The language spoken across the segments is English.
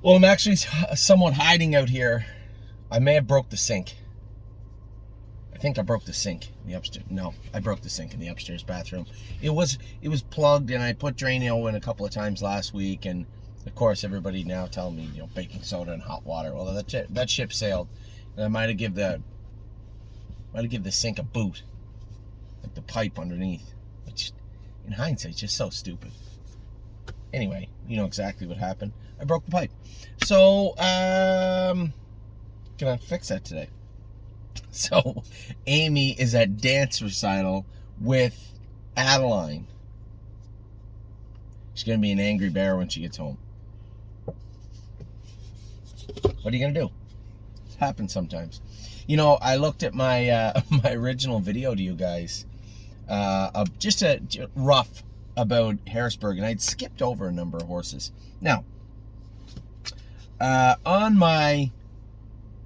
Well, I'm actually somewhat hiding out here. I may have broke the sink. I think I broke the sink in the upstairs. No, I broke the sink in the upstairs bathroom. It was plugged, and I put Drainio in a couple of times last week, and of course everybody now telling me, baking soda and hot water. Well, that ship sailed, and I might have give the sink a boot, like the pipe underneath, which in hindsight is just so stupid. Anyway, you know exactly what happened. I broke the pipe. So, gonna fix that today. So, Amy is at dance recital with Adeline. She's gonna be an angry bear when she gets home. What are you gonna do? It happens sometimes. I looked at my my original video to you guys, of just a rough about Harrisburg, and I'd skipped over a number of horses. Now, on my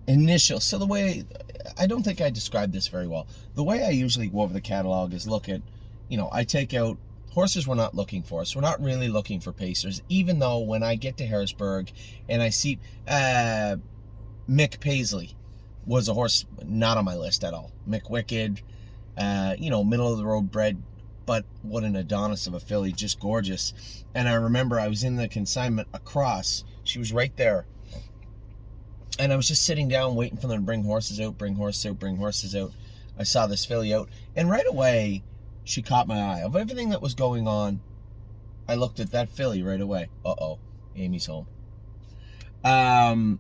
initial, so the way, I don't think I described this very well. The way I usually go over the catalog is look at, I take out horses we're not looking for. So we're not really looking for pacers, even though when I get to Harrisburg and I see Mick Paisley was a horse not on my list at all. Mick Wicked, middle of the road bred, but what an Adonis of a filly, just gorgeous. And I remember I was in the consignment across. She was right there. And I was just sitting down waiting for them to bring horses out. I saw this filly out. And right away, she caught my eye. Of everything that was going on, I looked at that filly right away. Uh-oh, Amy's home. As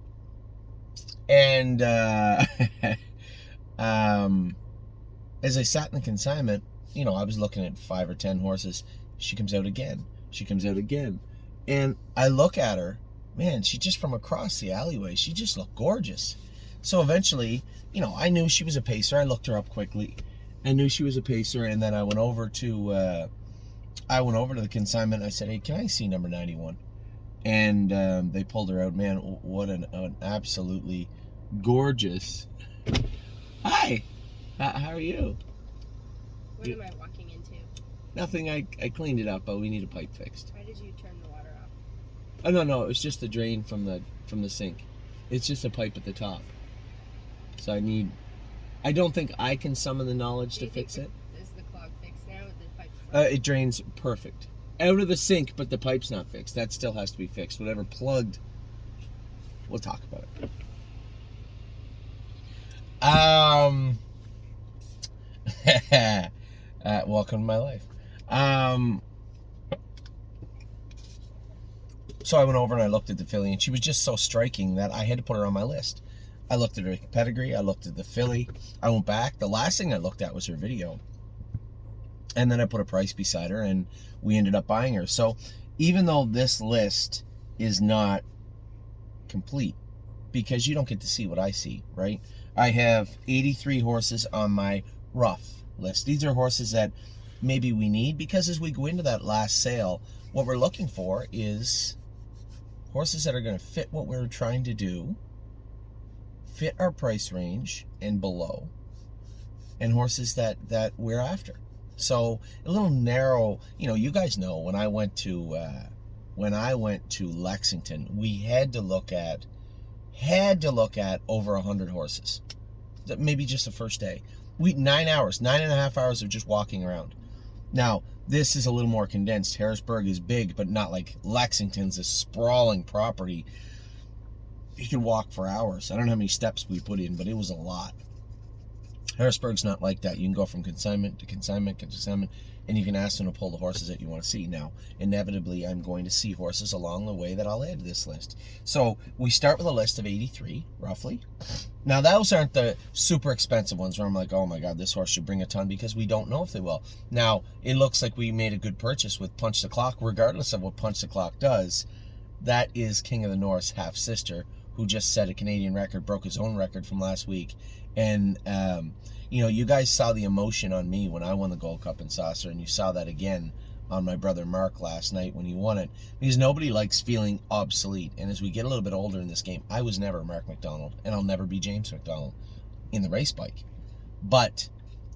I sat in the consignment, I was looking at 5 or 10 horses. She comes out again. And I look at her. Man, she just from across the alleyway, she just looked gorgeous. So eventually, I knew she was a pacer. I looked her up quickly. I knew she was a pacer, and then I went over to the consignment. And I said, "Hey, can I see number 91?" And they pulled her out. Man, what an absolutely gorgeous. Hi, how are you? What am I walking into? Nothing. I cleaned it up, but we need a pipe fixed. Why did you turn the water off? Oh no, it was just the drain from the sink. It's just a pipe at the top. So I don't think I can summon the knowledge to fix it. Is the clog fixed now? The pipe's It drains perfect out of the sink, but the pipe's not fixed. That still has to be fixed. Whatever plugged, we'll talk about it. Welcome to my life. So I went over and I looked at the filly, and she was just so striking that I had to put her on my list. I looked at her pedigree, I looked at the filly, I went back. The last thing I looked at was her video. And then I put a price beside her, and we ended up buying her. So even though this list is not complete, because you don't get to see what I see, right? I have 83 horses on my rough list. These are horses that maybe we need, because as we go into that last sale, what we're looking for is horses that are going to fit what we're trying to do, fit our price range and below, and horses that we're after. So a little narrow, you guys know when I went to Lexington, we had to look at over 100 horses. Maybe just the first day. 9.5 hours of just walking around. Now, this is a little more condensed. Harrisburg is big, but not like Lexington's a sprawling property. You can walk for hours. I don't know how many steps we put in, but it was a lot. Harrisburg's not like that. You can go from consignment to consignment to consignment, and you can ask them to pull the horses that you want to see. Now, inevitably, I'm going to see horses along the way that I'll add to this list. So we start with a list of 83, roughly. Now, those aren't the super expensive ones where I'm like, oh my God, this horse should bring a ton, because we don't know if they will. Now, it looks like we made a good purchase with Punch the Clock, regardless of what Punch the Clock does. That is King of the North's half-sister, who just set a Canadian record, broke his own record from last week. And, you guys saw the emotion on me when I won the Gold Cup in Saucer, and you saw that again on my brother Mark last night when he won it, because nobody likes feeling obsolete. And as we get a little bit older in this game, I was never Mark McDonald, and I'll never be James McDonald in the race bike. But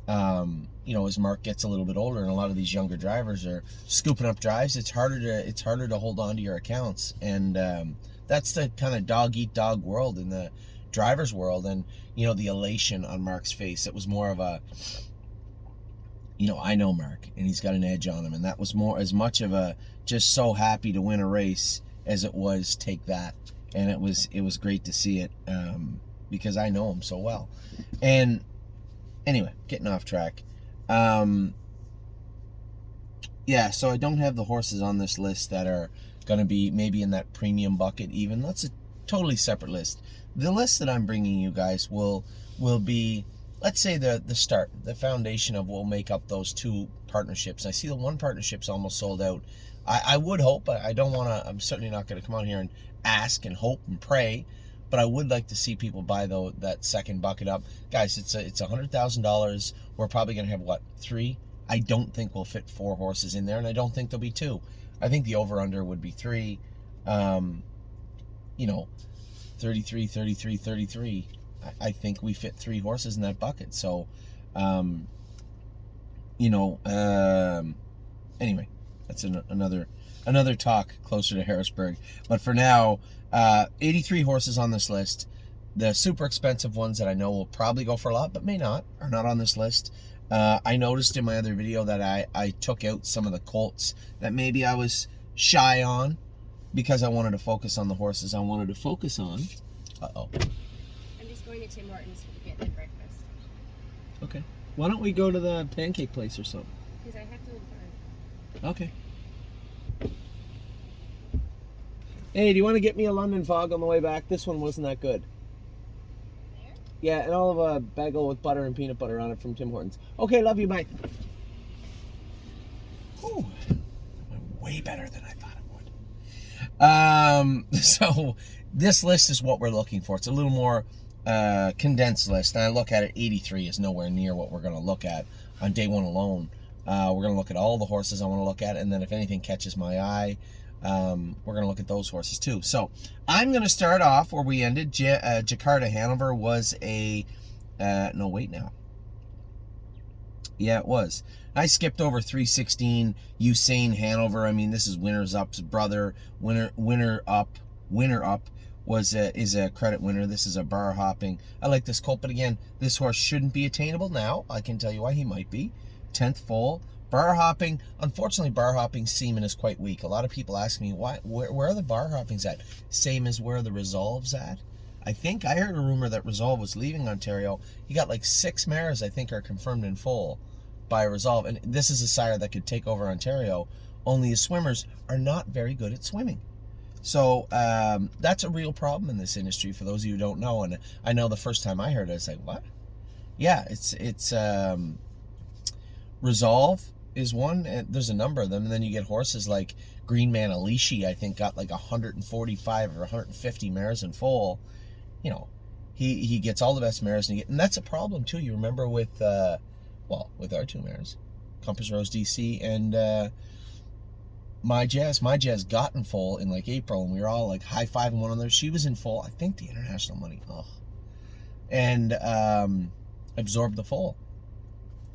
You know, as Mark gets a little bit older and a lot of these younger drivers are scooping up drives, it's harder to hold on to your accounts, and that's the kind of dog eat dog world in the driver's world. And you know, the elation on Mark's face, it was more of a, you know, I know Mark and he's got an edge on him, and that was more as much of a just so happy to win a race as it was take that. And it was great to see it, because I know him so well. And anyway, getting off track. Yeah, so I don't have the horses on this list that are going to be maybe in that premium bucket even. That's a totally separate list. The list that I'm bringing you guys will be, let's say, the start, the foundation of will make up those two partnerships. I see the one partnership's almost sold out. I would hope, I don't want to, I'm certainly not going to come out here and ask and hope and pray, but I would like to see people buy that second bucket up. Guys, it's $100,000. We're probably going to have, what, 3? I don't think we'll fit 4 horses in there, and I don't think there'll be 2. I think the over-under would be 3. You know, 33, 33, 33. I think we fit 3 horses in that bucket. So, you know, anyway, that's another talk closer to Harrisburg. But for now, 83 horses on this list. The super expensive ones that I know will probably go for a lot, but may not, are not on this list. I noticed in my other video that I took out some of the colts that maybe I was shy on, because I wanted to focus on the horses I wanted to focus on. Uh-oh. I'm just going to Tim Hortons to get the breakfast. Okay. Why don't we go to the pancake place or something? Because I have to learn. Okay. Hey, do you want to get me a London Fog on the way back? This one wasn't that good. There? Yeah, and I'll have a bagel with butter and peanut butter on it from Tim Hortons. Okay, love you, bye. Ooh, that went way better than I thought it would. So this list is what we're looking for. It's a little more condensed list, and I look at it, 83 is nowhere near what we're going to look at on day one alone. We're going to look at all the horses I want to look at, and then if anything catches my eye, we're going to look at those horses too. So I'm going to start off where we ended. Jakarta Hanover was a no, wait now. Yeah, it was. I skipped over 316 Usain Hanover. I mean, this is Winner's Up's brother. Winner Up is a credit winner. This is a bar hopping. I like this colt, but again, this horse shouldn't be attainable now. I can tell you why he might be. 10th foal. Bar hopping, unfortunately, bar hopping semen is quite weak. A lot of people ask me, where are the bar hoppings at? Same as where the Resolve's at. I think I heard a rumor that Resolve was leaving Ontario. He got like 6 mares, I think, are confirmed in full by Resolve. And this is a sire that could take over Ontario. Only his swimmers are not very good at swimming. So that's a real problem in this industry, for those of you who don't know. And I know the first time I heard it, I was like, what? Yeah, it's Resolve is one, and there's a number of them, and then you get horses like Green Man Alishi, I think, got like 145 or 150 mares in full. You know, he gets all the best mares, and that's a problem too. You remember with with our 2 mares, Compass Rose DC and My Jazz got in full in like April, and we were all like high-fiving one another. She was in full, I think, the international money, and absorbed the full.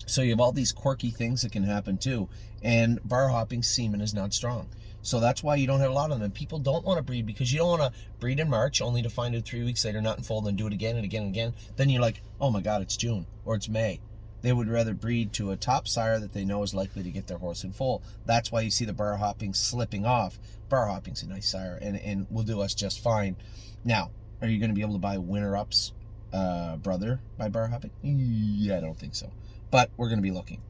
So you have all these quirky things that can happen too. And bar hopping semen is not strong. So that's why you don't have a lot of them. People don't want to breed, because you don't want to breed in March only to find out 3 weeks later not in full, then do it again and again and again. Then you're like, oh my God, it's June or it's May. They would rather breed to a top sire that they know is likely to get their horse in full. That's why you see the bar hopping slipping off. Bar hopping's a nice sire and will do us just fine. Now, are you going to be able to buy Winner Up's brother by bar hopping? Yeah, I don't think so. But we're going to be looking.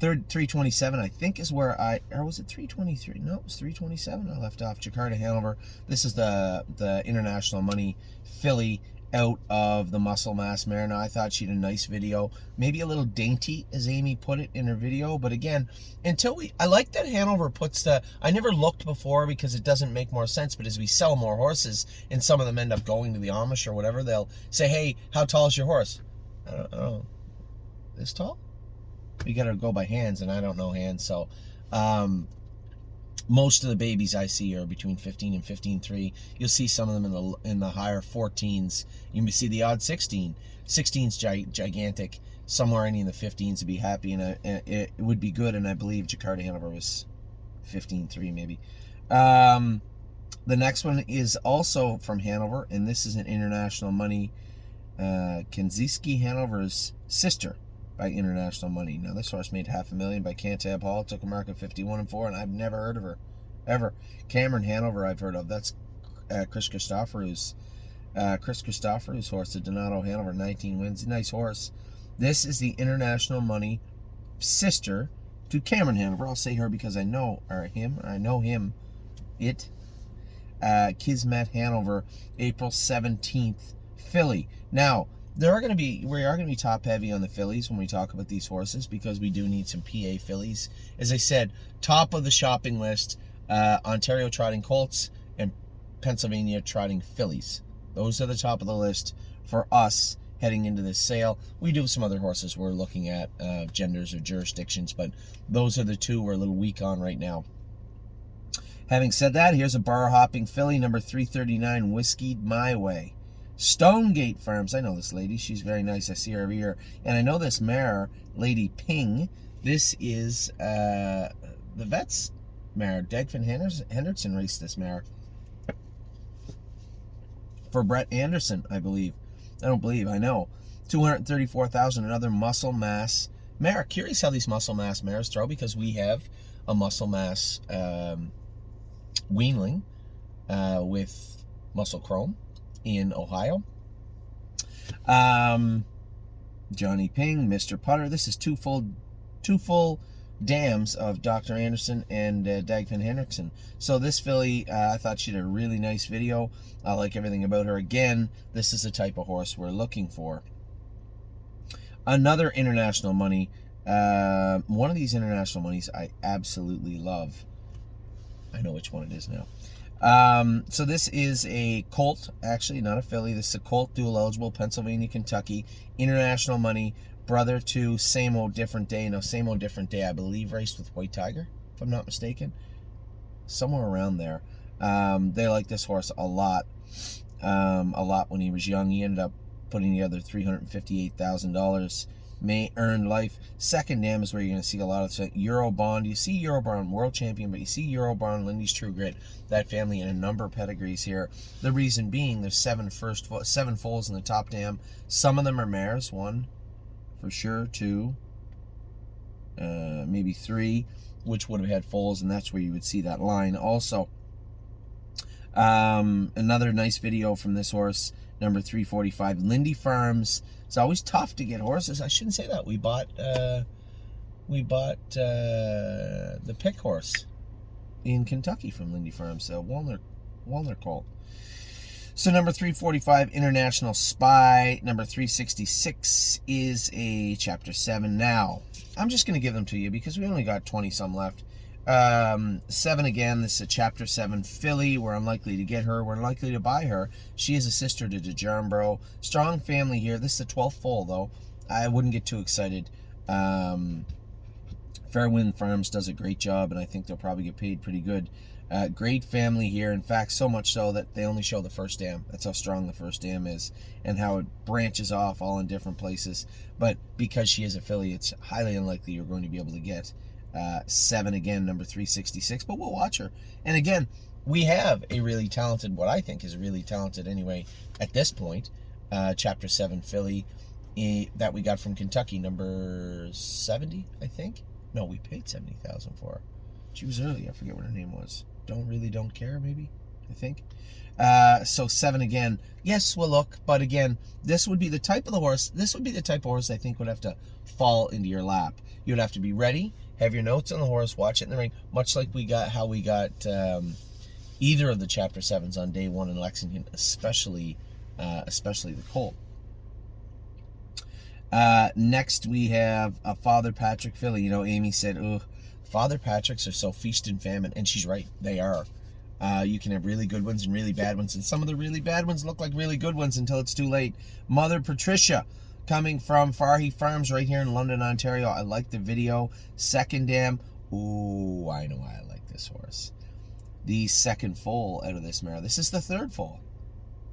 327, I think, is where or was it 323? No, it was 327 I left off. Jakarta Hanover. This is the international money filly out of the Muscle Mass mare. Now, I thought she had a nice video. Maybe a little dainty, as Amy put it in her video. But again, I like that Hanover puts I never looked before because it doesn't make more sense. But as we sell more horses, and some of them end up going to the Amish or whatever, they'll say, hey, how tall is your horse? I don't know. This tall? You gotta go by hands, and I don't know hands, so most of the babies I see are between 15 and 15.3. You'll see some of them in the higher 14s. You may see the odd 16. 16's gigantic. somewhere in the 15s to be happy, and it would be good. And I believe Jakarta Hanover was 15-3 maybe. The next one is also from Hanover, and this is an international money. Kenziski Hanover's sister by international money. Now this horse made $500,000 by Cantab Hall. Took a mark of 51-4, and I've never heard of her ever. Cameron Hanover I've heard of. That's Chris Christopher's horse, the Donato Hanover, 19 wins. Nice horse. This is the international money sister to Cameron Hanover. I'll say her because I know him. Kismet Hanover, April 17th, filly. Now, we are going to be top heavy on the fillies when we talk about these horses, because we do need some PA fillies. As I said, top of the shopping list, Ontario trotting colts and Pennsylvania trotting fillies. Those are the top of the list for us heading into this sale. We do have some other horses we're looking at, genders or jurisdictions, but those are the two we're a little weak on right now. Having said that, here's a bar hopping filly, number 339, Whiskeyed My Way. Stonegate Farms. I know this lady. She's very nice. I see her every year. And I know this mare, Lady Ping. This is the vet's mare. Dagfinn Henderson raced this mare for Brett Anderson, I believe. I know. 234,000, another muscle mass mare. Curious how these muscle mass mares throw, because we have a muscle mass weanling with Muscle Chrome in Ohio. Johnny Ping, Mr. Putter. This is two full dams of Dr. Anderson and Dagfinn Henderson. So this filly, I thought she did a really nice video. I like everything about her. Again, this is the type of horse we're looking for. Another international money. One of these international monies I absolutely love. I know which one it is now. So this is a colt, actually not a filly. This is a colt, dual eligible, Pennsylvania, Kentucky, international money, brother to Same Old Different Day. Now, Same Old Different Day, I believe, raced with White Tiger, if I'm not mistaken, somewhere around there. They like this horse a lot when he was young. He ended up putting together $358,000. May earn life. Second dam is where you're going to see a lot of stuff. Eurobond. You see Eurobond, world champion, but you see Eurobond, Lindy's True Grit, that family, and a number of pedigrees here. The reason being, there's seven foals in the top dam. Some of them are mares. One, for sure. Two, maybe three, which would have had foals, and that's where you would see that line also. Another nice video from this horse, number 345, Lindy Farms. It's always tough to get horses. I shouldn't say that. We bought the pick horse in Kentucky from Lindy Farms, Walner colt. So number 345, International Spy. Number 366 is a Chapter 7. Now, I'm just going to give them to you because we only got 20-some left. 7 again, this is a Chapter 7 filly. We're unlikely to get her. We're unlikely to buy her. She is a sister to DeJarmbro. Strong family here. This is the 12th foal, though. I wouldn't get too excited. Fairwind Farms does a great job, and I think they'll probably get paid pretty good. Great family here. In fact, so much so that they only show the first dam. That's how strong the first dam is and how it branches off all in different places. But because she is a filly, it's highly unlikely you're going to be able to get 7 again, number 366, but we'll watch her. And again, we have a really talented, what I think is really talented anyway at this point, Chapter 7 filly that we got from Kentucky, number 70, I think. No, we paid $70,000 for her. She was early. I forget what her name was. Don't care, maybe, I think. So 7 again. Yes, we'll look, but again, this would be the type of horse I think would have to fall into your lap. You would have to be ready, have your notes on the horse, watch it in the ring, much like we got either of the Chapter 7s on day 1 in Lexington, especially the colt. Next we have a Father Patrick filly. You know, Amy said, "Oh, Father Patricks are so feast and famine," and she's right. They are. You can have really good ones and really bad ones, and some of the really bad ones look like really good ones until it's too late. Mother Patricia, coming from Farhi Farms right here in London, Ontario. I like the video. Second dam. Ooh, I know why I like this horse. The second foal out of this mare. This is the third foal.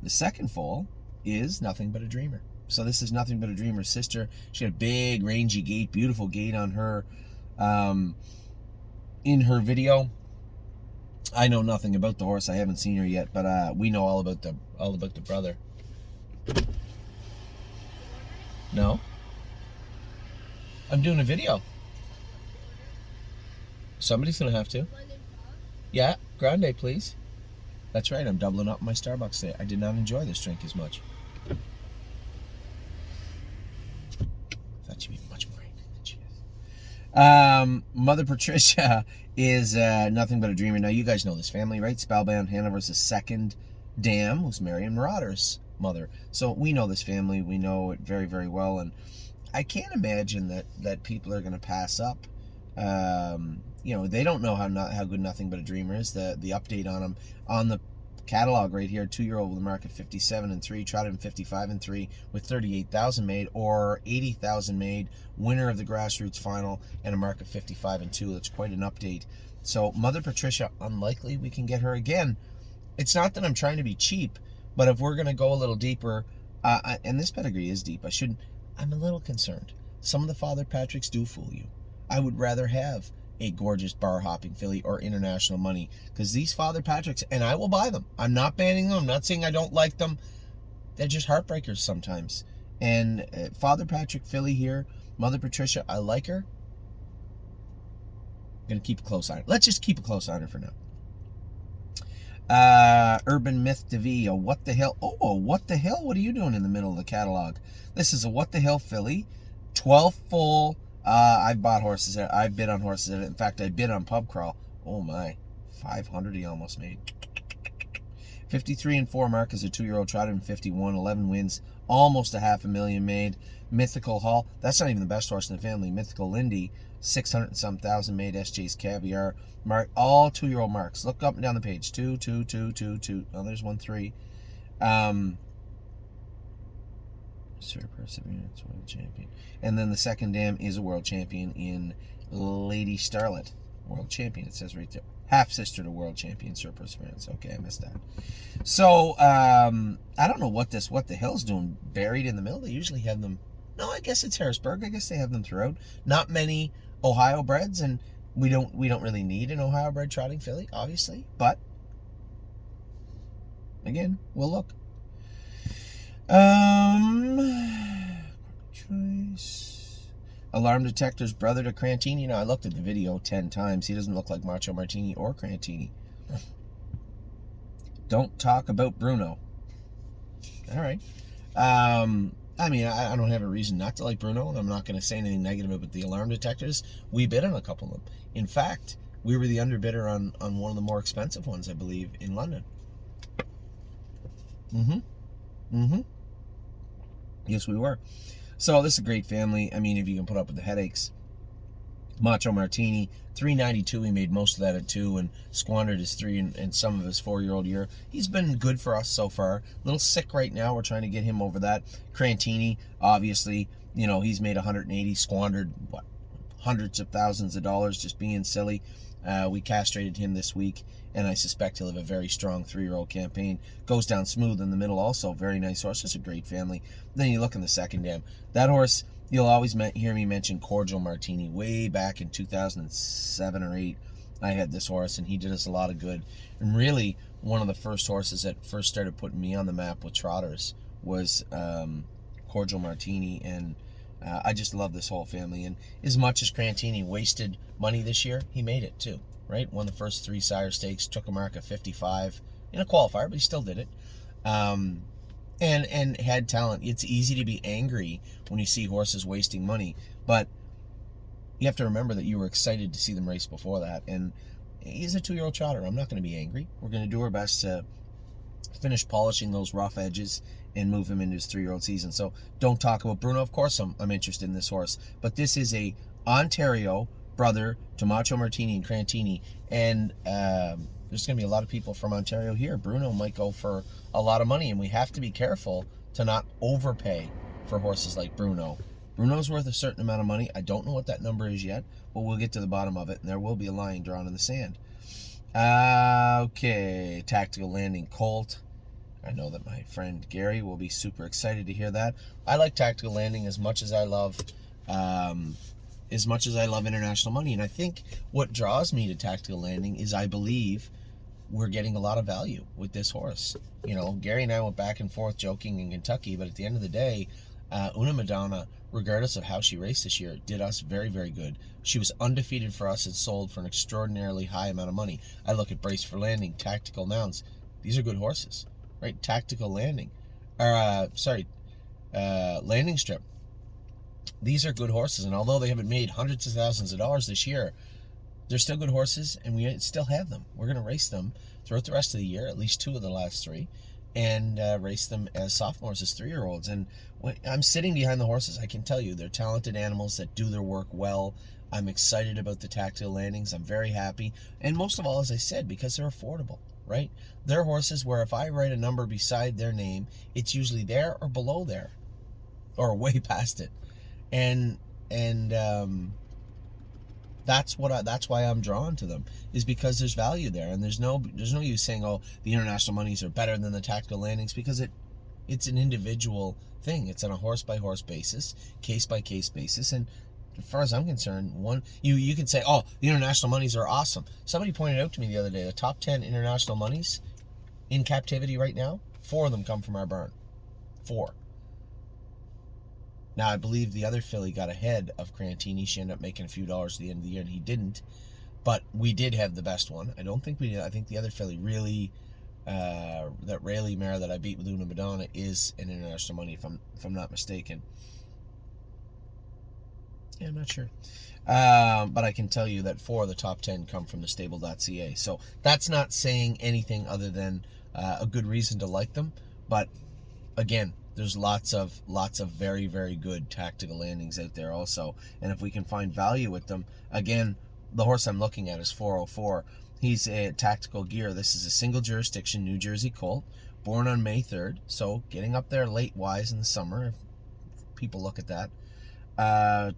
The second foal is Nothing But a Dreamer. So this is Nothing But a Dreamer's sister. She had a big, rangy gait, beautiful gait on her in her video. I know nothing about the horse. I haven't seen her yet, but we know all about the brother. No, I'm doing a video. Somebody's gonna have to. Yeah, grande, please. That's right. I'm doubling up my Starbucks today. I did not enjoy this drink as much. I thought she'd be much more angry than she is. Mother Patricia is Nothing But a Dreamer. Now, you guys know this family, right? Spellbound Hanover's second dam was Marion Marauder's mother. So we know this family. We know it very, very well. And I can't imagine that people are going to pass up. They don't know how good Nothing But a Dreamer is. The update on him on the catalog right here, 2-year-old with a mark of 57-3, trotted in 55-3 with 38,000 made, or 80,000 made, winner of the grassroots final, and a mark of 55-2. That's quite an update. So Mother Patricia, unlikely we can get her again. It's not that I'm trying to be cheap, but if we're going to go a little deeper, and this pedigree is deep, I'm a little concerned. Some of the Father Patricks do fool you. I would rather have a gorgeous bar hopping filly or international money, because these Father Patricks, and I will buy them. I'm not banning them. I'm not saying I don't like them. They're just heartbreakers sometimes. And Father Patrick filly here, Mother Patricia, I like her. I'm going to keep a close eye on her. Let's just keep a close eye on her for now. Urban Myth DeVille, what the hell? Oh, what the hell? What are you doing in the middle of the catalog? This is a what the hell filly. 12 full. I've bought horses there. I've bid on horses there. In fact, I bid on Pub Crawl. Oh my, 500 he almost made. 53-4 mark as a 2-year-old, trotted in 51, 11 wins, almost a $500,000 made. Mythical Hall, that's not even the best horse in the family. Mythical Lindy, 600 and some thousand made. SJ's Caviar, mark, all 2-year-old marks. Look up and down the page. 2, 2, 2, 2, 2. Oh, there's 1, 3. Sir Perseverance, world champion. And then the second dam is a world champion in Lady Starlet. World champion, it says right there. Half sister to world champion, Sir Perseverance. Okay, I missed that. So, I don't know what the hell's doing buried in the middle. They usually have them. No, I guess it's Harrisburg. I guess they have them throughout. Not many Ohio breds, and we don't really need an Ohio bred trotting filly, obviously. But again, we'll look. Choice. Alarm Detector's brother to Crantini. I looked at the video 10 times. He doesn't look like Macho Martini or Crantini. Don't talk about Bruno. All right. I don't have a reason not to like Bruno, and I'm not going to say anything negative about the Alarm Detectors. We bid on a couple of them. In fact, we were the underbidder on one of the more expensive ones, I believe, in London. Yes, we were. So this is a great family. I mean, if you can put up with the headaches. Macho Martini, 392. He made most of that at 2 and squandered his 3 and some of his 4-year-old year. He's been good for us so far. A little sick right now. We're trying to get him over that. Crantini, obviously, he's made 180, squandered hundreds of thousands of dollars just being silly. We castrated him this week, and I suspect he'll have a very strong 3-year-old campaign. Goes down smooth in the middle also. Very nice horse. Just a great family. Then you look in the second dam. That horse, you'll always hear me mention Cordial Martini. Way back in 2007 or 8, I had this horse, and he did us a lot of good. And really, one of the first horses that first started putting me on the map with trotters was Cordial Martini, and I just love this whole family. And as much as Crantini wasted money this year, he made it too, right? Won the first 3 sire stakes, took a mark of 55 in a qualifier, but he still did it. And had talent. It's easy to be angry when you see horses wasting money, but you have to remember that you were excited to see them race before that. And he's a 2-year-old trotter. I'm not going to be angry. We're going to do our best to finish polishing those rough edges and move him into his 3-year-old season. So don't talk about Bruno. Of course I'm interested in this horse, but this is a Ontario brother to Macho Martini and Crantini, and there's going to be a lot of people from Ontario here. Bruno might go for a lot of money, and we have to be careful to not overpay for horses like Bruno. Bruno's worth a certain amount of money. I don't know what that number is yet, but we'll get to the bottom of it, and there will be a line drawn in the sand. Okay, Tactical Landing Colt. I know that my friend Gary will be super excited to hear that. I like Tactical Landing as much as I love International Money. And I think what draws me to Tactical Landing is I believe we're getting a lot of value with this horse. You know, Gary and I went back and forth joking in Kentucky, but at the end of the day, Una Madonna, regardless of how she raced this year, did us very, very good. She was undefeated for us and sold for an extraordinarily high amount of money. I look at Brace for Landing, Tactical Mounts. These are good horses, right? Tactical Landing. Landing Strip. These are good horses, and although they haven't made hundreds of thousands of dollars this year, they're still good horses, and we still have them. We're going to race them throughout the rest of the year, at least 2 of the last 3, and race them as sophomores, as 3-year-olds. And when I'm sitting behind the horses, I can tell you they're talented animals that do their work well. I'm excited about the Tactical Landings. I'm very happy. And most of all, as I said, because they're affordable, right? They're horses where if I write a number beside their name, it's usually there or below there, or way past it. And that's why I'm drawn to them, is because there's value there, and there's no use saying, oh, the International Monies are better than the Tactical Landings, because it's an individual thing. It's on a horse by horse basis, case by case basis, and as far as I'm concerned, you can say, oh, the International Monies are awesome. Somebody pointed out to me the other day, the top 10 International Monies in captivity right now, 4 of them come from our barn. 4. Now, I believe the other filly got ahead of Crantini. She ended up making a few dollars at the end of the year, and he didn't. But we did have the best one. I don't think we did. I think the other filly really, that Rayleigh mare that I beat with Una Madonna is an International Money, if I'm not mistaken. Yeah, I'm not sure. But I can tell you that 4 of the top 10 come from the stable.ca. So that's not saying anything other than a good reason to like them. But again, there's lots of very, very good Tactical Landings out there also. And if we can find value with them, again, the horse I'm looking at is 404. He's a Tactical Gear. This is a single jurisdiction New Jersey colt, born on May 3rd. So getting up there late-wise in the summer, if people look at that.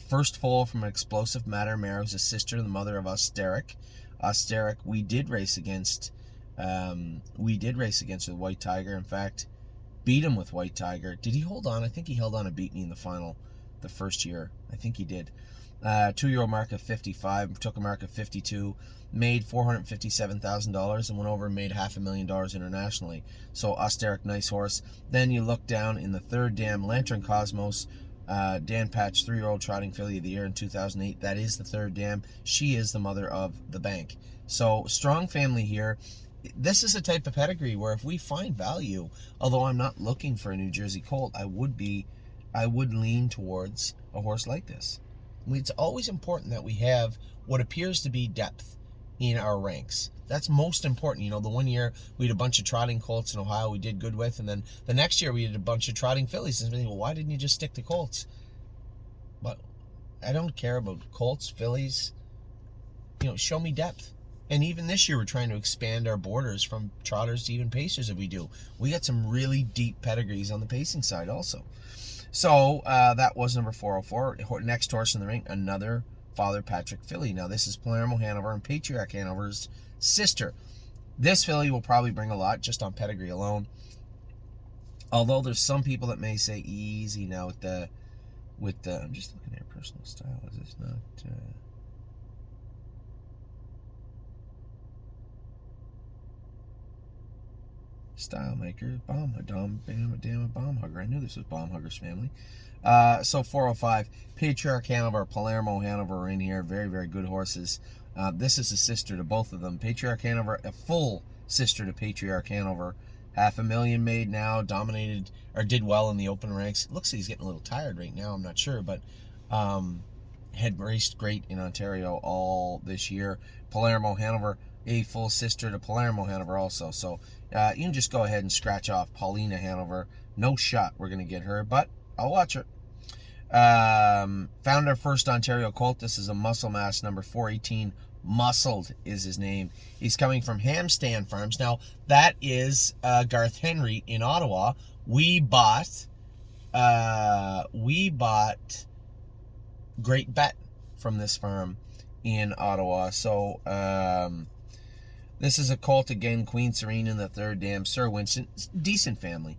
First foal from an Explosive Matter mare, who's a sister and the mother of Osteric. Osteric, we did race against with White Tiger. In fact, beat him with White Tiger. Did he hold on? I think he held on and beat me in the final the first year. I think he did. 2-year-old mark of 55, took a mark of 52, made $457,000 and went over and made $500,000 internationally. So Osteric, nice horse. Then you look down in the 3rd dam, Lantern Cosmos, Dan Patch, 3-year-old trotting filly of the year in 2008. That is the 3rd dam. She is the mother of the bank. So strong family here. This is a type of pedigree where if we find value, although I'm not looking for a New Jersey colt, I would lean towards a horse like this. I mean, it's always important that we have what appears to be depth in our ranks. That's most important. You know, the one year we had a bunch of trotting colts in Ohio we did good with, and then the next year we had a bunch of trotting fillies. And well, why didn't you just stick to colts? But I don't care about colts, fillies. You know, show me depth. And even this year, we're trying to expand our borders from trotters to even pacers if we do. We got some really deep pedigrees on the pacing side also. So that was number 404. Next horse in the ring, another Father Patrick filly. Now this is Palermo Hanover and Patriarch Hanover's sister. This filly will probably bring a lot just on pedigree alone. Although there's some people that may say easy now with the I'm just looking at her personal style. Is this not... Style maker, bomb hugger. I knew this was bomb hugger's family. So 405, Patriarch Hanover, Palermo Hanover are in here. Very, very good horses. This is a sister to both of them. Patriarch Hanover, a full sister to Patriarch Hanover. $500,000 made now, dominated or did well in the open ranks. It looks like he's getting a little tired right now. I'm not sure, but had raced great in Ontario all this year. Palermo Hanover, a full sister to Palermo Hanover also. So you can just go ahead and scratch off Paulina Hanover. No shot we're going to get her, but I'll watch her. Found our first Ontario colt. This is a Muscle Mass number 418. Muscled is his name. He's coming from Hamstand Farms. Now, that is Garth Henry in Ottawa. We bought Great Bet from this farm in Ottawa. So This is a colt again, Queen Serene in the third dam, Sir Winston, decent family.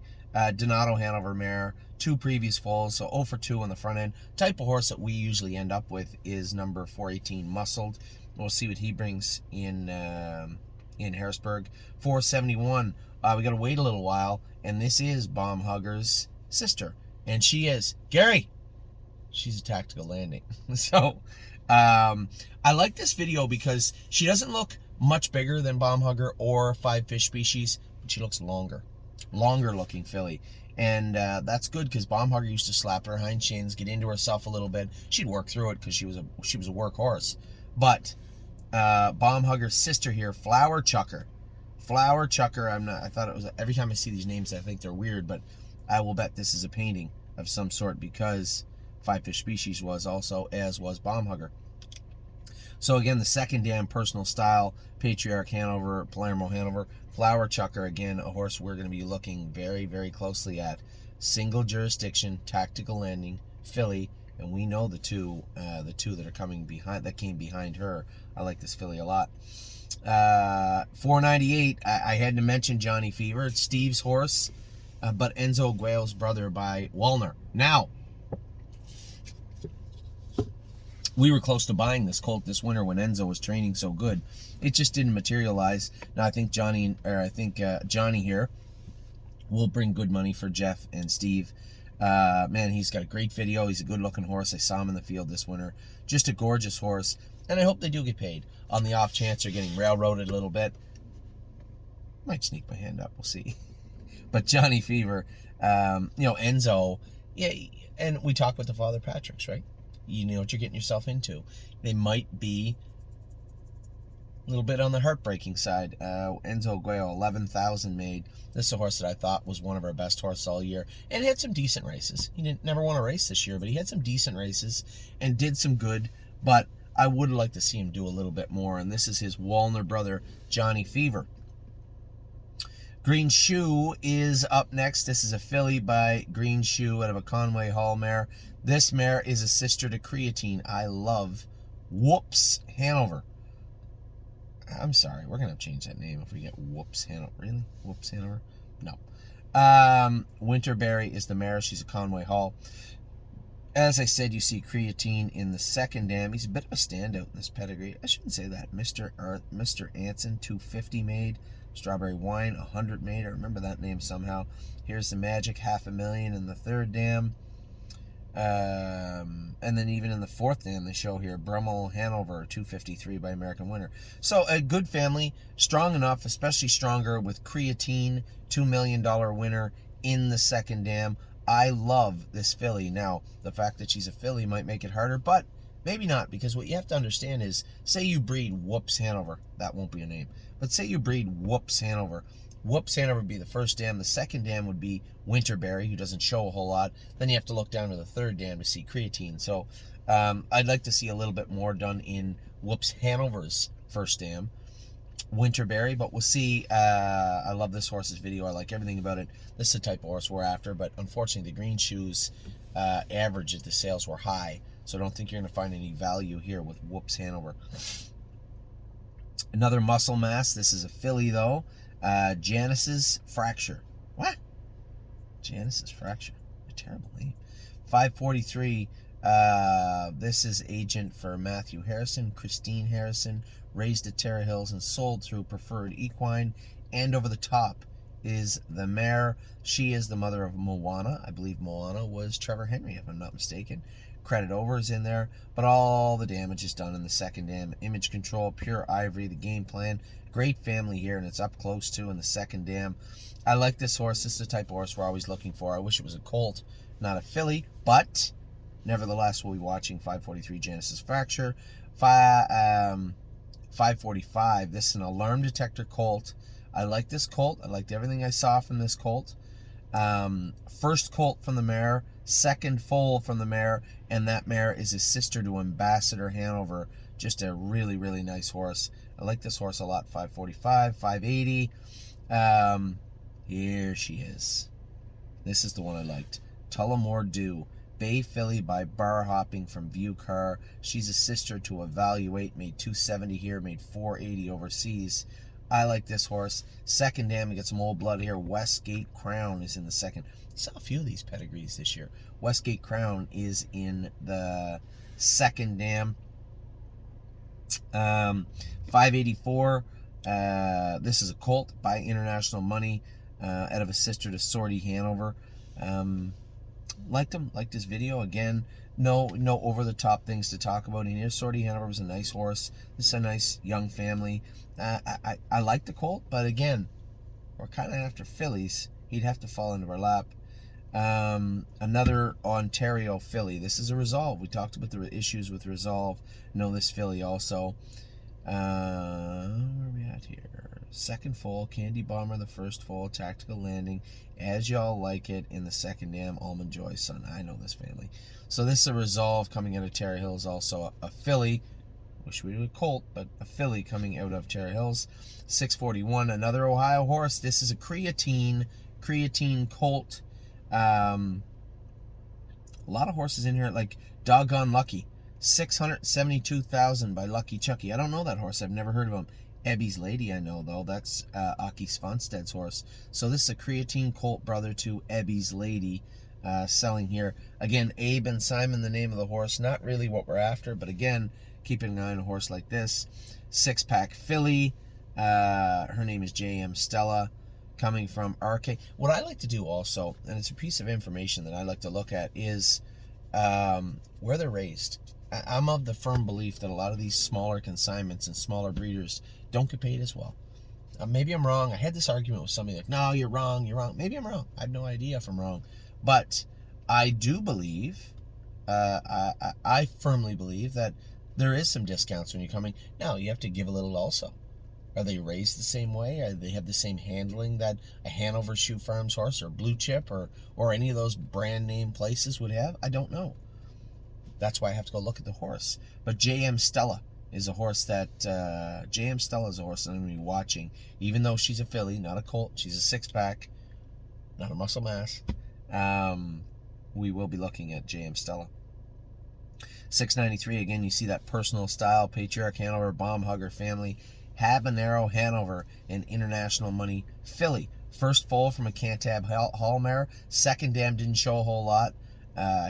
Donato Hanover mare, 2 previous foals, so 0 for 2 on the front end. Type of horse that we usually end up with is number 418 Muscled. We'll see what he brings in Harrisburg. 471. We got to wait a little while, and this is Bomb Hugger's sister, and she is Gary. She's a Tactical Landing. So I like this video because she doesn't look much bigger than Bomb Hugger or Five Fish Species, but she looks longer looking filly. And that's good because Bomb Hugger used to slap her hind shins, get into herself a little bit. She'd work through it because she was a workhorse. But Bomb Hugger's sister here, Flower Chucker. Flower Chucker, I thought it was, every time I see these names I think they're weird, but I will bet this is a painting of some sort because Five Fish Species was also, as was Bomb Hugger. So again, the second dam, Personal Style, Patriarch Hanover, Palermo Hanover, Flower Chucker, again, a horse we're going to be looking very, very closely at. Single jurisdiction, Tactical Landing, filly, and we know the two that are coming behind, that came behind her. I like this filly a lot. 498, I had to mention Johnny Fever. It's Steve's horse, but Enzo Guayo's brother by Walner. Now, we were close to buying this colt this winter when Enzo was training so good. It just didn't materialize. Now I think Johnny here will bring good money for Jeff and Steve. Man, he's got a great video. He's a good looking horse. I saw him in the field this winter. Just a gorgeous horse. And I hope they do get paid. On the off chance they're getting railroaded a little bit, might sneak my hand up. We'll see. But Johnny Fever, Enzo, yeah, and we talk with the Father Patricks, right? You know what you're getting yourself into. They might be a little bit on the heartbreaking side. Enzo Guayo, 11,000 made. This is a horse that I thought was one of our best horses all year, and had some decent races. He never won a race this year, but he had some decent races and did some good. But I would like to see him do a little bit more, and this is his Walner brother, Johnny Fever. Green Shoe is up next. This is a filly by Green Shoe out of a Conway Hall mare. This mare is a sister to Creatine. I love Whoops Hanover. I'm sorry, we're going to change that name if we get Whoops Hanover. Really? Whoops Hanover? No. Winterberry is the mare. She's a Conway Hall. As I said, you see Creatine in the second dam. He's a bit of a standout in this pedigree. I shouldn't say that. Mr. Anson, 250 made. Strawberry Wine, 100 made. I remember that name somehow. Here's the Magic, 500,000 in the third dam. And then even in the fourth dam, they show here Brummel Hanover, 253 by American Winner. So a good family, strong enough, especially stronger with Creatine, $2 million winner in the second dam. I love this filly. Now, the fact that she's a filly might make it harder, but maybe not, because what you have to understand is, say you breed Whoops Hanover, that won't be a name, but say you breed Whoops Hanover. Whoops Hanover would be the first dam. The second dam would be Winterberry, who doesn't show a whole lot. Then you have to look down to the third dam to see Creatine. So I'd like to see a little bit more done in Whoops Hanover's first dam, Winterberry, but we'll see. I love this horse's video. I like everything about it. This is the type of horse we're after, but unfortunately the Green Shoes average at the sales were high, so I don't think you're going to find any value here with Whoops Hanover. Another muscle mass. This is a filly, though. Janice's Fracture. What? Janice's Fracture. A terrible name. 543. This is agent for Matthew Harrison, Christine Harrison, raised at Terra Hills and sold through Preferred Equine. And over the top is the mare. She is the mother of Moana. I believe Moana was Trevor Henry, if I'm not mistaken. Credit over is in there, but all the damage is done in the second dam. Image Control, Pure Ivory, the game plan. Great family here, and it's up close too in the second dam. I like this horse. This is the type of horse we're always looking for. I wish it was a colt, not a filly, but nevertheless, we'll be watching 543 Genesis Fracture. 545, this is an alarm detector colt. I like this colt. I liked everything I saw from this colt. First colt from the mare, second foal from the mare, and that mare is his sister to Ambassador Hanover. Just a really, really nice horse. I like this horse a lot. 545, 580. Here she is. This is the one I liked. Tullamore Dew. Bay filly by Bar Hopping from View Car. She's a sister to Evaluate. Made 270 here, made 480 overseas. I like this horse. Second dam, we get some old blood here. Westgate Crown is in the second. Saw a few of these pedigrees this year. Westgate Crown is in the second dam. 584. This is a colt by International Money, out of a sister to Sortie Hanover. Liked him. Liked his video. Again, no over the top things to talk about in here. Sortie Hanover was a nice horse. This is a nice young family. I like the colt, but again, we're kind of after fillies. He'd have to fall into our lap. Another Ontario filly. This is a Resolve. We talked about the issues with Resolve. Know this filly also. Where are we at here? Second foal, Candy Bomber, the first foal, Tactical Landing, As Y'all Like It in the second dam, Almond Joy Son. I know this family. So this is a Resolve coming out of Terra Hills, also a filly. Wish we were a colt, but a filly coming out of Terra Hills. 641, another Ohio horse. This is a creatine colt. A lot of horses in here, like Doggone Lucky. 672,000 by Lucky Chucky. I don't know that horse. I've never heard of him. Ebby's Lady, I know, though. That's Aki Svansted's horse. So this is a creatine colt brother to Ebby's Lady, selling here. Again, Abe and Simon, the name of the horse. Not really what we're after, but again, keeping an eye on a horse like this. Six-pack filly. Her name is J.M. Stella, coming from RK. What I like to do also, and it's a piece of information that I like to look at, is where they're raised. I'm of the firm belief that a lot of these smaller consignments and smaller breeders don't get paid as well. Maybe I'm wrong. I had this argument with somebody like, no, you're wrong. Maybe I'm wrong. I have no idea if I'm wrong. But I do believe, I firmly believe that there is some discounts when you're coming. Now, you have to give a little also. Are they raised the same way? Do they have the same handling that a Hanover Shoe Farms horse or Blue Chip or any of those brand name places would have? I don't know. That's why I have to go look at the horse. But J.M. Stella is a horse that J.M. Stella is a horse that I'm going to be watching. Even though she's a filly, not a colt, she's a six-pack, not a muscle mass. We will be looking at J.M. Stella. 693, again, you see that personal style, Patriarch Hanover, Bomb Hugger family, Habanero Hanover, and International Money filly. First foal from a Cantab Hall mare. Second dam didn't show a whole lot. I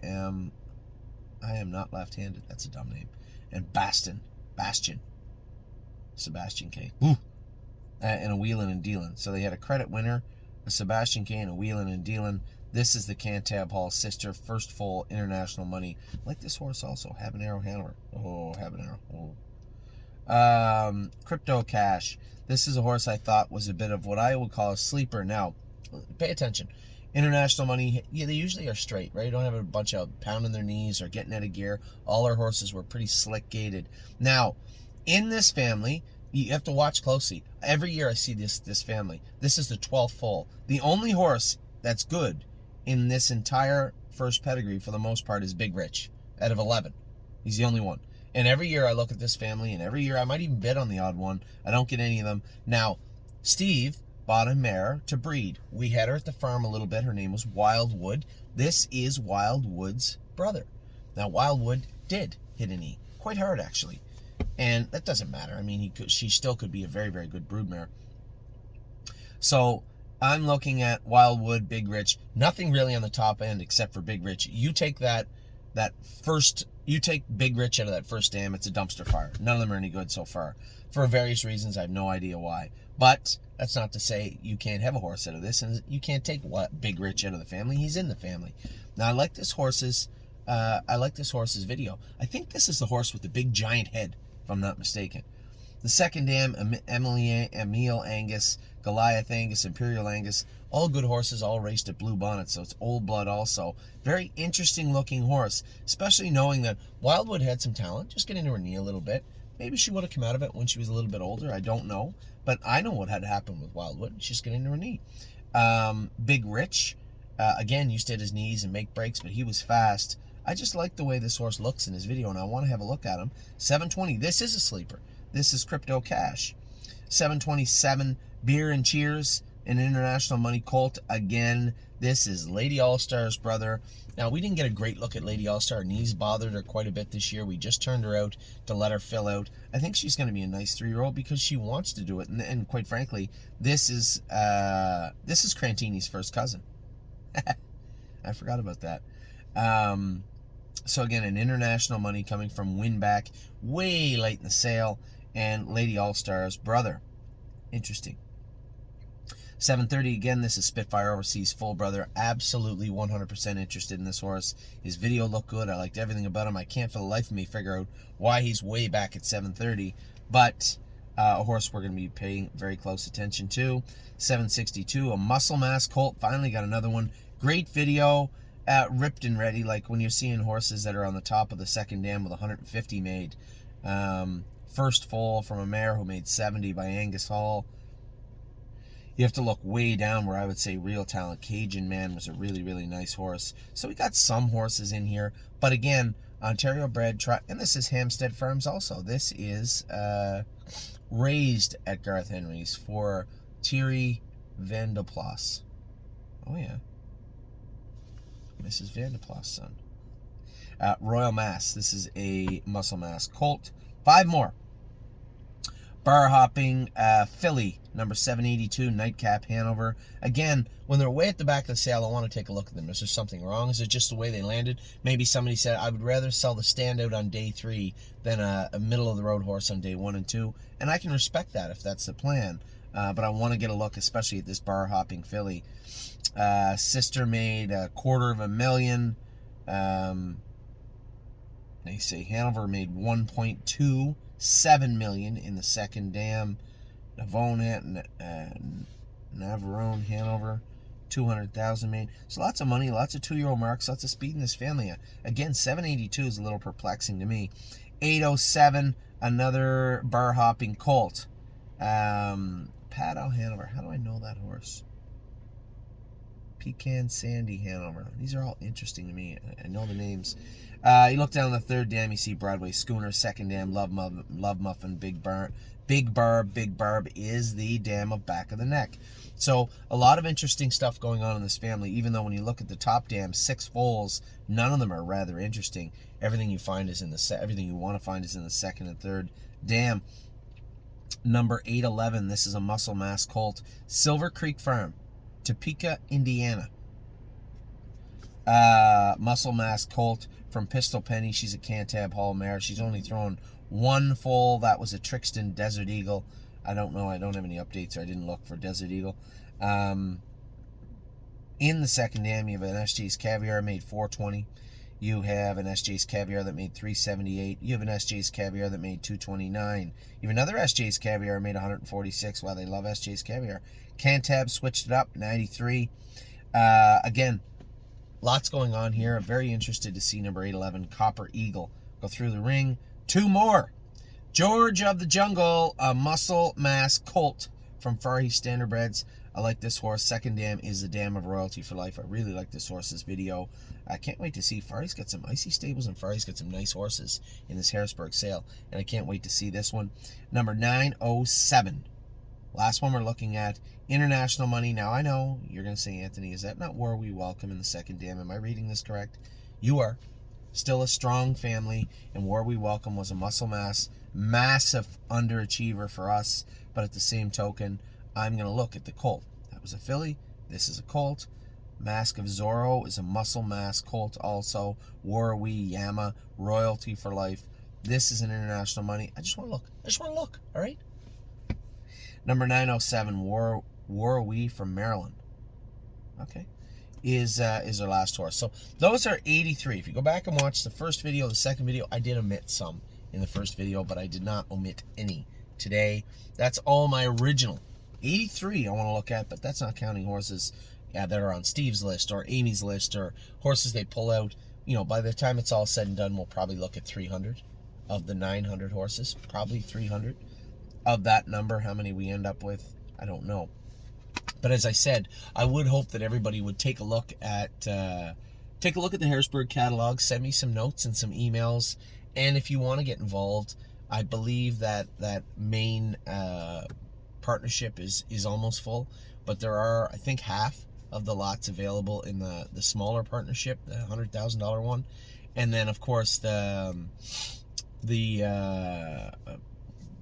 am not left-handed. That's a dumb name. And Bastion, Sebastian K. Ooh. And a wheelin' and dealin'. So they had a credit winner, a Sebastian K, and a wheelin' and dealin'. This is the Cantab Hall sister, first full International Money. I like this horse also, Habanero Hanover. Oh, Habanero. Oh. Crypto Cash. This is a horse I thought was a bit of what I would call a sleeper. Now, pay attention. International Money, yeah, they usually are straight, right? You don't have a bunch of pounding their knees or getting out of gear. All our horses were pretty slick gated. Now, in this family, you have to watch closely. Every year I see this family. This is the 12th foal. The only horse that's good in this entire first pedigree, for the most part, is Big Rich, out of 11. He's the only one. And every year I look at this family, and every year I might even bid on the odd one. I don't get any of them. Now, Steve bought a mare to breed. We had her at the farm a little bit. Her name was Wildwood. This is Wildwood's brother. Now, Wildwood did hit a knee. Quite hard, actually. And that doesn't matter. I mean, she still could be a very, very good broodmare. So, I'm looking at Wildwood, Big Rich. Nothing really on the top end except for Big Rich. You take you take Big Rich out of that first dam, it's a dumpster fire. None of them are any good so far. For various reasons, I have no idea why. But that's not to say you can't have a horse out of this, and you can't take Big Rich out of the family. He's in the family. Now, I like this horse's video. I think this is the horse with the big giant head, if I'm not mistaken. The second dam, Emil Angus, Goliath Angus, Imperial Angus, all good horses, all raced at Blue Bonnet, so it's old blood also. Very interesting looking horse, especially knowing that Wildwood had some talent, just getting to her knee a little bit. Maybe she would have come out of it when she was a little bit older, I don't know. But I know what had happened with Wildwood, she's getting to her knee. Big Rich, again, used to hit his knees and make breaks, but he was fast. I just like the way this horse looks in his video, and I want to have a look at him. 720, this is a sleeper. This is Crypto Cash. 727, Beer and Cheers an international money colt. Again, this is Lady All-Star's brother. Now, we didn't get a great look at Lady All-Star. Knees bothered her quite a bit this year. We just turned her out to let her fill out. I think she's going to be a nice 3-year-old because she wants to do it. And quite frankly, this is Crantini's first cousin. I forgot about that. So again, an international money coming from Winback, way late in the sale, and Lady All-Star's brother. Interesting. 7:30 again. This is Spitfire Overseas full brother. Absolutely 100% interested in this horse. His video looked good. I liked everything about him. I can't for the life of me figure out why he's way back at 7:30, but a horse we're going to be paying very close attention to. 7:62, a Muscle Mass colt. Finally got another one. Great video. Ripped and ready, like when you're seeing horses that are on the top of the second dam with 150 made. First foal from a mare who made 70 by Angus Hall. You have to look way down where I would say Real Talent Cajun Man was a really, really nice horse. So we got some horses in here. But again, Ontario bred, and this is Hampstead Farms also. This is raised at Garth Henry's for Thierry Van de Plas. Oh, yeah. Mrs. Van de Plas' son. Royal Mass. This is a Muscle Mass colt. 5 more. Bar hopping filly, number 782, Nightcap Hanover. Again, when they're way at the back of the sale, I want to take a look at them. Is there something wrong? Is it just the way they landed? Maybe somebody said, I would rather sell the standout on day 3 than a middle-of-the-road horse on day 1 and 2. And I can respect that if that's the plan. But I want to get a look, especially at this bar hopping filly. Sister made $250,000. They say Hanover made 1.27 million in the second dam. Navarone Hanover 200,000 made. So lots of money, lots of 2-year-old marks, lots of speed in this family. Again, 782 is a little perplexing to me. 807, another bar hopping colt. Pato Hanover. How do I know that horse? Pecan Sandy Hanover. These are all interesting to me. I know the names. You look down the third dam, you see Broadway Schooner. Second dam, Love Muffin, Big Barb. Big Barb is the dam of Back of the Neck. So a lot of interesting stuff going on in this family, even though when you look at the top dam, 6 foals, none of them are rather interesting. Everything you find is in the everything you want to find is in the second and third dam. Number 811, this is a Muscle Mass colt. Silver Creek Farm, Topeka, Indiana. Muscle Mass colt from Pistol Penny. She's a Cantab Hall mare. She's only thrown 1 foal. That was a Trixton Desert Eagle. I don't know. I don't have any updates. I didn't look for Desert Eagle. In the second dam, you have an SJ's Caviar made 420. You have an SJ's Caviar that made 378. You have an SJ's Caviar that made 229. You have another SJ's Caviar made 146. Wow, they love SJ's Caviar. Cantab switched it up, 93. Again, lots going on here. I'm very interested to see number 811, Copper Eagle, go through the ring. 2 more. George of the Jungle, a Muscle Mass colt from Far East Standardbreds. I like this horse. Second dam is the dam of royalty for life. I really like this horse's video. I can't wait to see. Far East got some icy stables, and Far East got some nice horses in this Harrisburg sale. And I can't wait to see this one. Number 907. Last one we're looking at. International money. Now, I know you're going to say, Anthony, is that not War We Welcome in the second dam? Am I reading this correct? You are. Still a strong family, and War We Welcome was a Muscle Mass. Massive underachiever for us, but at the same token, I'm going to look at the colt. That was a filly. This is a colt. Mask of Zorro is a Muscle Mass colt also. Warwee Yama, royalty for life. This is an international money. I just want to look. All right? Number 907, Warwee from Maryland. Okay. Is our last horse. So those are 83. If you go back and watch the first video, the second video, I did omit some in the first video, but I did not omit any today. That's all my original 83 I want to look at, but that's not counting horses that are on Steve's list or Amy's list or horses they pull out. You know, by the time it's all said and done, we'll probably look at 300 of the 900 horses, probably 300 of that number. How many we end up with, I don't know. But as I said, I would hope that everybody would take a look at the Harrisburg catalog, send me some notes and some emails, and if you want to get involved, I believe that main partnership is almost full, but there are, I think, half of the lots available in the smaller partnership, the $100,000 one, and then of course the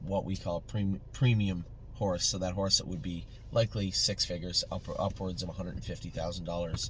what we call premium horse. So that horse that would be likely six figures, upwards of $150,000,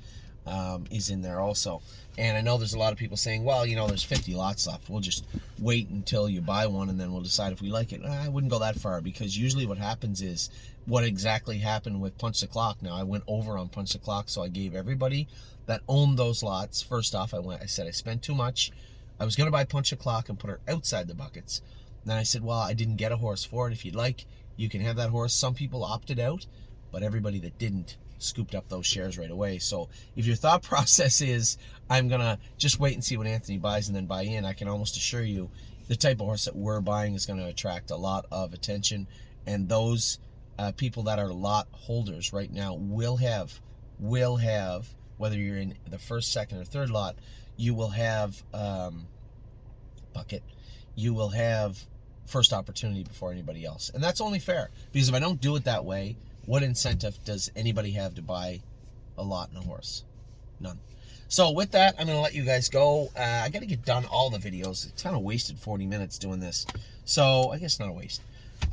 is in there also. And I know there's a lot of people saying, well, you know, there's 50 lots left, we'll just wait until you buy one and then we'll decide if we like it. I wouldn't go that far, because usually what happens is what exactly happened with Punch the Clock. Now, I went over on Punch the Clock, so I gave everybody that owned those lots, first off, I said I spent too much. I was going to buy Punch the Clock and put her outside the buckets. Then I said, well, I didn't get a horse for it. If you'd like, you can have that horse. Some people opted out, but everybody that didn't scooped up those shares right away. So if your thought process is, I'm going to just wait and see what Anthony buys and then buy in, I can almost assure you the type of horse that we're buying is going to attract a lot of attention. And those people that are lot holders right now will have, whether you're in the first, second, or third lot, you will have bucket. You will have first opportunity before anybody else. And that's only fair, because if I don't do it that way, what incentive does anybody have to buy a lot and a horse? None. So with that, I'm going to let you guys go. I got to get done all the videos. It's kind of wasted 40 minutes doing this. So I guess not a waste.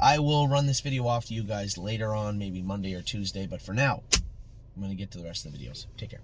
I will run this video off to you guys later on, maybe Monday or Tuesday. But for now, I'm going to get to the rest of the videos. Take care.